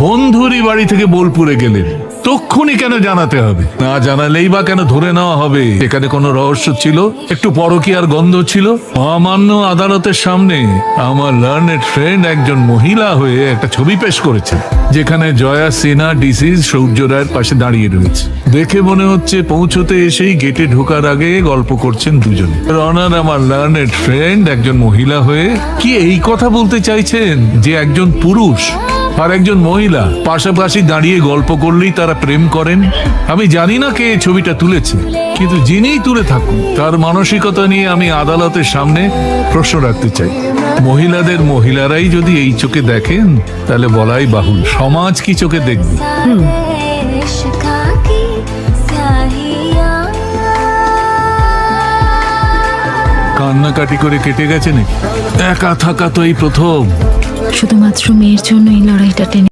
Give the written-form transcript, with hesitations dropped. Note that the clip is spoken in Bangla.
বন্ধুরই বাড়ি থেকে বোলপুরে গেলেন, তক্ষুনি কেন জানাতে হবে? না জানালেই বা কেন ধরে নেওয়া হবে? এখানে কোনো রহস্য ছিল? একটু পরকীয়ার গন্ধ ছিল? অমান্য আদালতের সামনে আমার লার্নেড ফ্রেন্ড একজন মহিলা হয়ে একটা ছবি পেশ করেছে, যেখানে জয়া সিনহা ডিসিজ সূর্য রায়ের পাশে দাঁড়িয়ে রয়েছে। দেখে মনে হচ্ছে পৌঁছতে এসেই গেটে ঢোকার আগে গল্প করছেন দুজনে। রনার আমার লার্নেড ফ্রেন্ড একজন মহিলা হয়ে কি এই কথা বলতে চাইছেন যে একজন পুরুষ আর একজন মহিলা পাশাপাশি দাঁড়িয়ে গল্প করলেই তারা প্রেম করেন? আমি জানি না কে এই ছবিটা তুলেছে, কিন্তু যিনিই তুলে থাকুন তার মানসিকতা নিয়ে আমি আদালতের সামনে প্রশ্ন রাখতে চাই। মহিলারাই যদি এই চোখে দেখেন, তাহলে বলাই বাহুল সমাজ কি চোখে দেখবে? কান্নাকাটি করে কেটে গেছে নাকি? একা থাকা তো এই প্রথম। শুধুমাত্র মেয়ের জন্য এই লড়াইটা টেনে